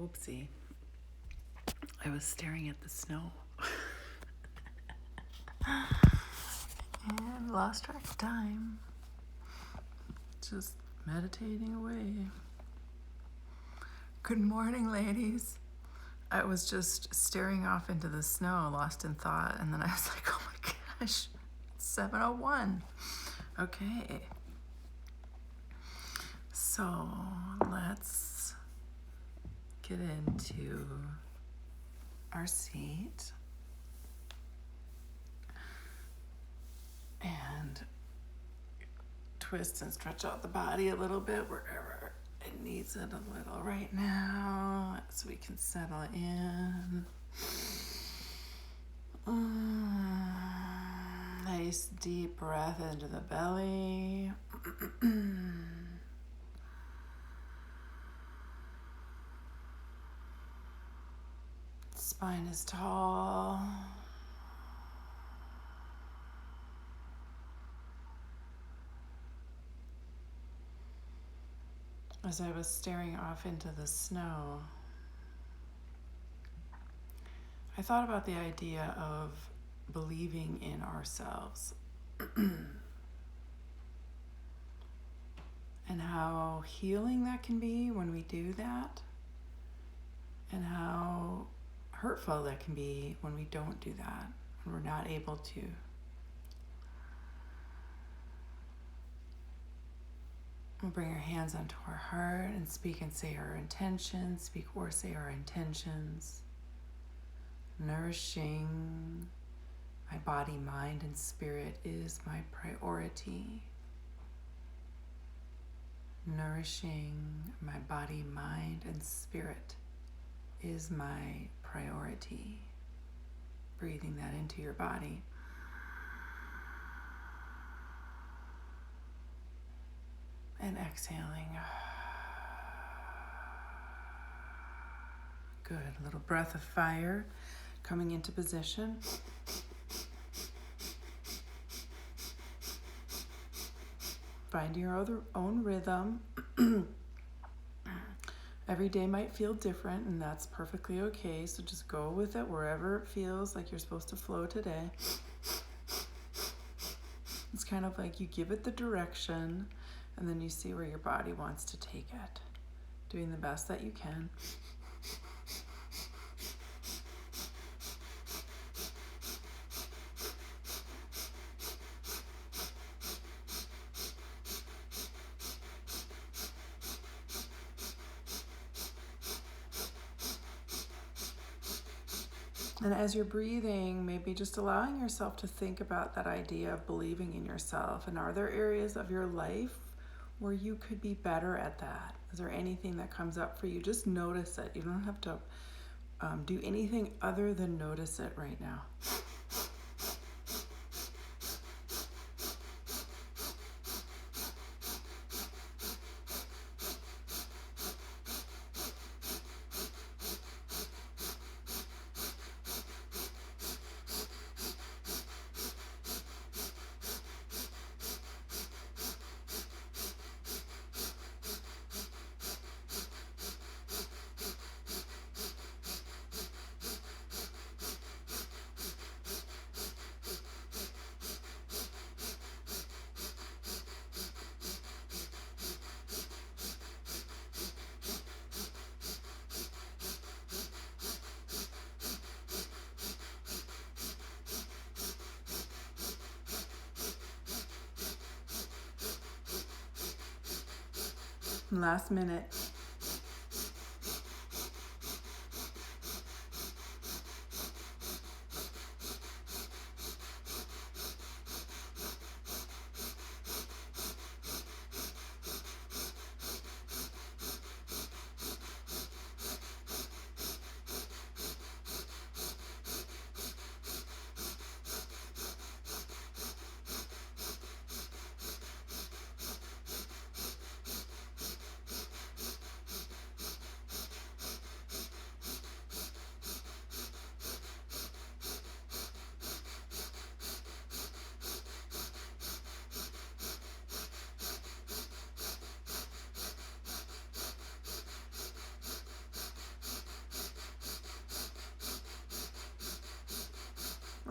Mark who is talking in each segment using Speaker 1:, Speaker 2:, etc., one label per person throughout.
Speaker 1: Whoopsie. I was staring at the snow. And lost track of time. Just meditating away. Good morning, ladies. I was just staring off into the snow, lost in thought, and then I was like, oh my gosh, it's 7:01. Okay. So let's get into our seat and twist and stretch out the body a little bit wherever it needs it a little right now so we can settle in. Nice deep breath into the belly. Spine is tall. As I was staring off into the snow, I thought about the idea of believing in ourselves and how healing that can be when we do that, and how hurtful that can be when we don't do that, when we're not able to. We'll bring our hands onto our heart and speak and say our intentions, speak or say our intentions. Nourishing my body, mind, and spirit is my priority. Nourishing my body, mind, and spirit is my priority. Breathing that into your body. And exhaling. Good. A little breath of fire coming into position. Find your own rhythm. Every day might feel different, and that's perfectly okay. So just go with it wherever it feels like you're supposed to flow today. It's kind of like you give it the direction, and then you see where your body wants to take it. Doing the best that you can. And as you're breathing, maybe just allowing yourself to think about that idea of believing in yourself. And are there areas of your life where you could be better at that? Is there anything that comes up for you? Just notice it. You don't have to do anything other than notice it right now. Last minute.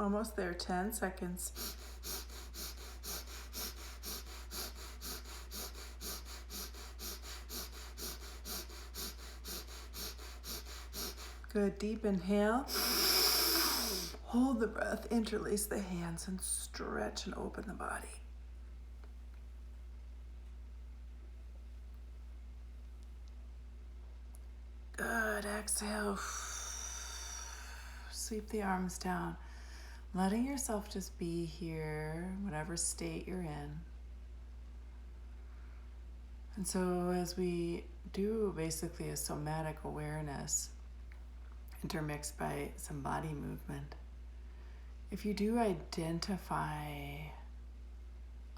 Speaker 1: Almost there. 10 seconds. Good. Deep inhale. Hold the breath. Interlace the hands and stretch and open the body. Good. Exhale. Sweep the arms down. Letting yourself just be here, whatever state you're in. And so as we do basically a somatic awareness, intermixed by some body movement, if you do identify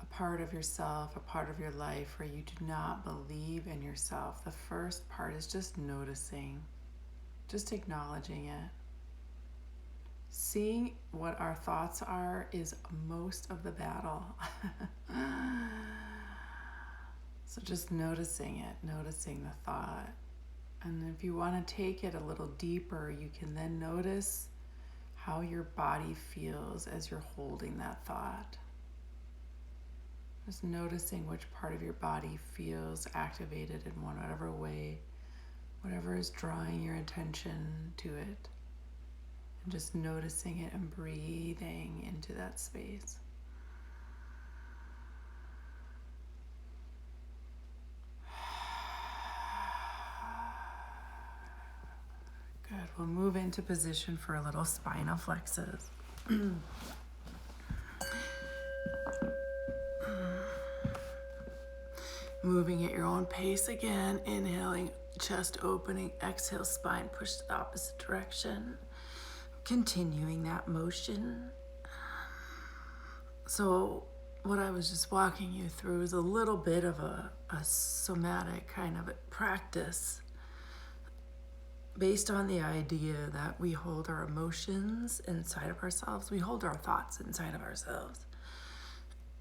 Speaker 1: a part of yourself, a part of your life where you do not believe in yourself, the first part is just noticing, just acknowledging it. Seeing what our thoughts are is most of the battle. So just noticing it, noticing the thought. And if you want to take it a little deeper, you can then notice how your body feels as you're holding that thought. Just noticing which part of your body feels activated in whatever way, whatever is drawing your attention to it. And just noticing it and breathing into that space. Good. We'll move into position for a little spinal flexes. Moving at your own pace again. Inhaling, chest opening. Exhale, spine push to the opposite direction. Continuing that motion. So what I was just walking you through is a little bit of a somatic kind of practice based on the idea that we hold our emotions inside of ourselves. We hold our thoughts inside of ourselves.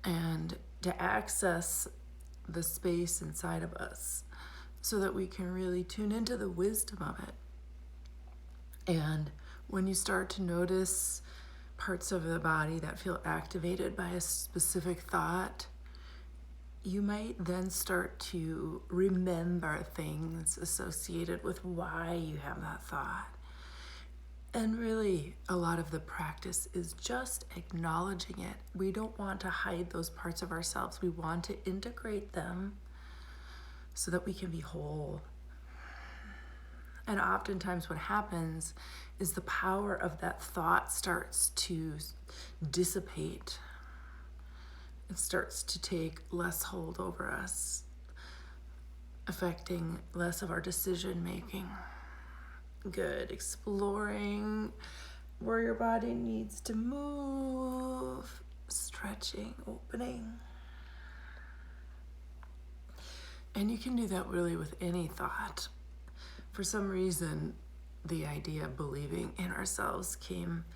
Speaker 1: And to access the space inside of us so that we can really tune into the wisdom of it. And when you start to notice parts of the body that feel activated by a specific thought, you might then start to remember things associated with why you have that thought. And really, a lot of the practice is just acknowledging it. We don't want to hide those parts of ourselves. We want to integrate them so that we can be whole. And oftentimes what happens is the power of that thought starts to dissipate. It starts to take less hold over us, affecting less of our decision making. Good. Exploring where your body needs to move, stretching, opening. And you can do that really with any thought. For some reason, the idea of believing in ourselves came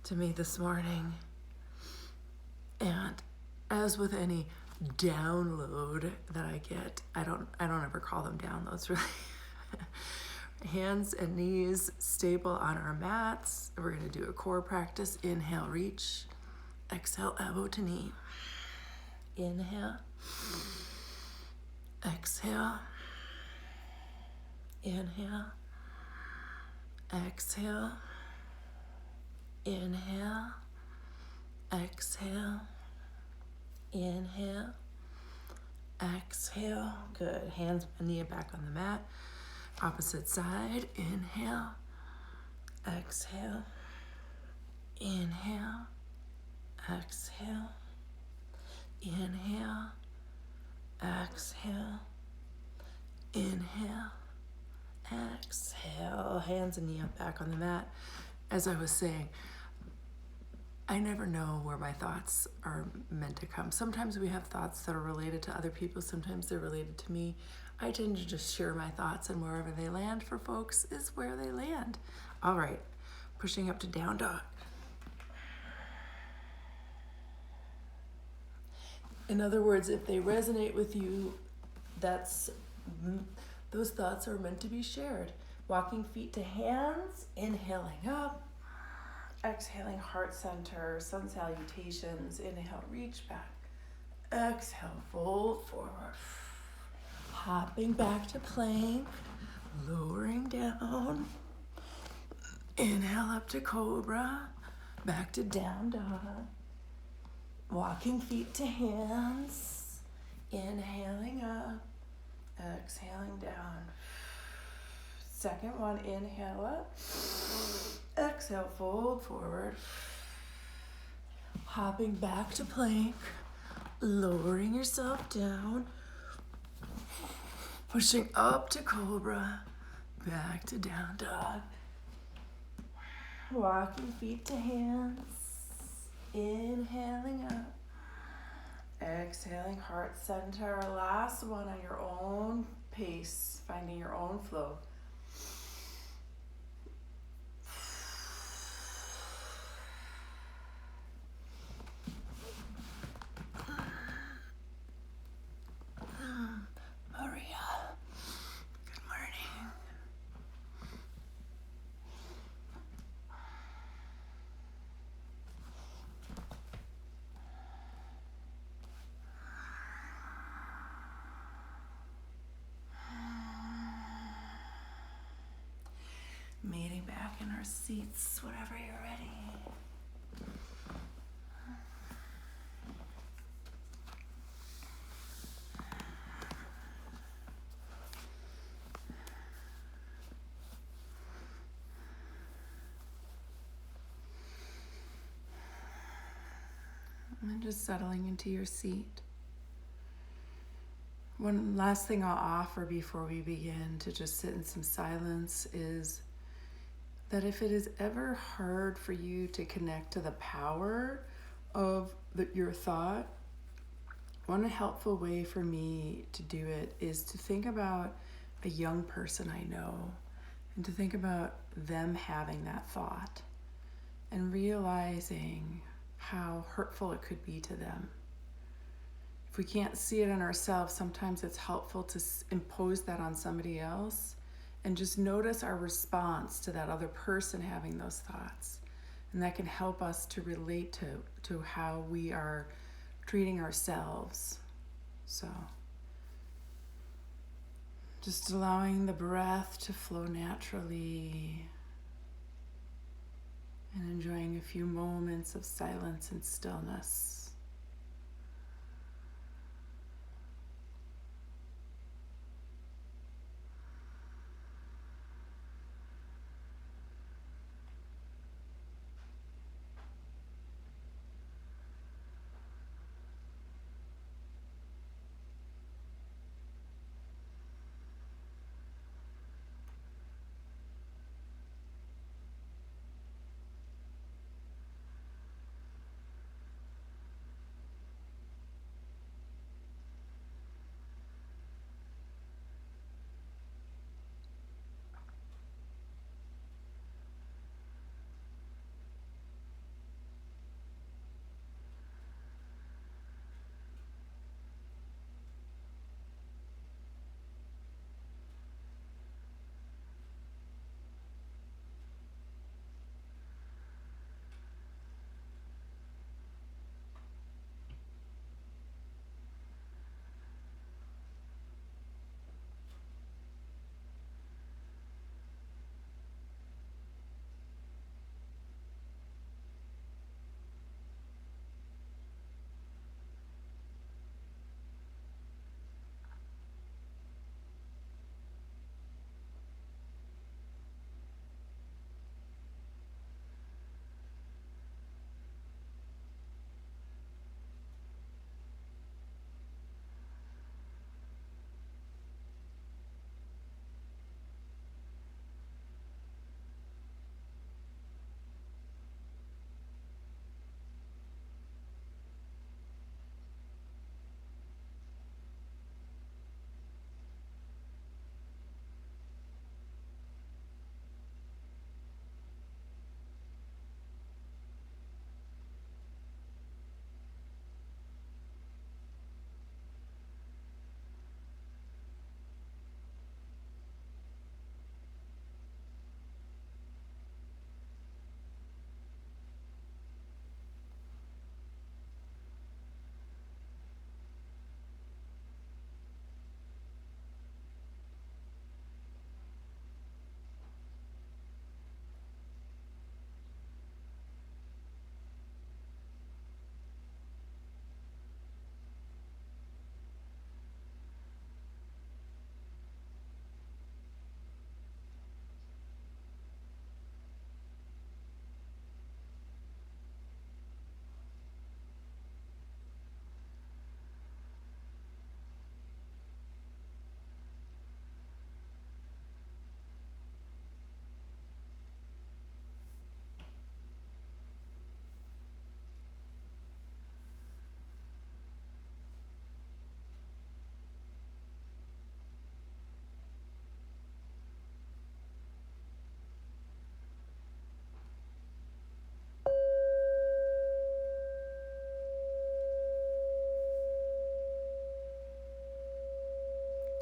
Speaker 1: to me this morning. And as with any download that I get, I don't ever call them downloads really. Hands and knees stable on our mats. We're going to do a core practice. Inhale, reach. Exhale, elbow to knee. Inhale. Exhale. Inhale. Exhale. Inhale. Exhale. Inhale. Exhale. Good. Hands and knee back on the mat. Opposite side. Inhale. Exhale. Inhale. Exhale. Inhale. Exhale. Inhale. Exhale. Hands and knee back on the mat. As I was saying, I never know where my thoughts are meant to come. Sometimes we have thoughts that are related to other people. Sometimes they're related to me. I tend to just share my thoughts, and wherever they land for folks is where they land. All right, pushing up to down dog. In other words, if they resonate with you, those thoughts are meant to be shared. Walking feet to hands, inhaling up, Exhaling, heart center, sun salutations. Inhale, reach back. Exhale, fold forward. Hopping back to plank, lowering down. Inhale up to cobra, back to down dog. Walking feet to hands. Inhaling up, exhaling down. Second one, inhale up. Exhale, fold forward. Hopping back to plank, lowering yourself down. Pushing up to cobra, back to down dog. Walking feet to hands. Inhaling up. Exhaling, heart center. Last one on your own pace, finding your own flow. Maria, good morning. Meeting back in our seats whenever you're ready. And just settling into your seat. One last thing I'll offer before we begin to just sit in some silence is that if it is ever hard for you to connect to the power of your thought, one helpful way for me to do it is to think about a young person I know and to think about them having that thought and realizing how hurtful it could be to them. If we can't see it in ourselves, sometimes it's helpful to impose that on somebody else and just notice our response to that other person having those thoughts. And that can help us to relate to how we are treating ourselves. So just allowing the breath to flow naturally and enjoying a few moments of silence and stillness.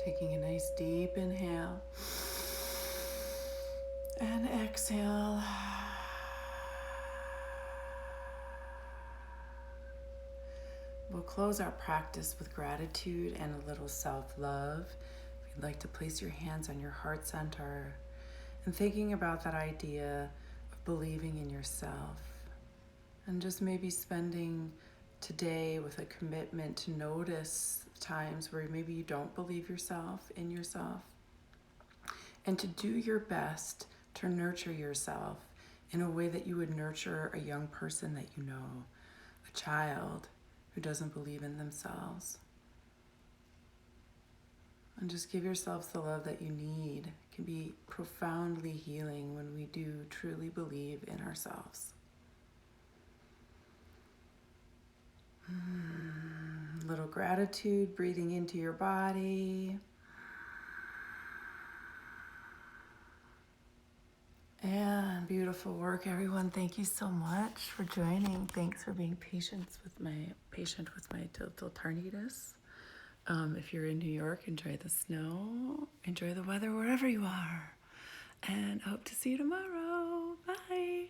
Speaker 1: Taking a nice deep inhale and exhale. We'll close our practice with gratitude and a little self-love. If you'd like to place your hands on your heart center and thinking about that idea of believing in yourself, and just maybe spending today with a commitment to notice times where maybe you don't believe in yourself, and to do your best to nurture yourself in a way that you would nurture a young person that you know, a child who doesn't believe in themselves. And just give yourselves the love that you need. It can be profoundly healing when we do truly believe in ourselves. Little gratitude, breathing into your body. And beautiful work, everyone. Thank you so much for joining. Thanks for being patient with my tiltarnitis. If you're in New York, enjoy the snow, enjoy the weather wherever you are, and I hope to see you tomorrow. Bye.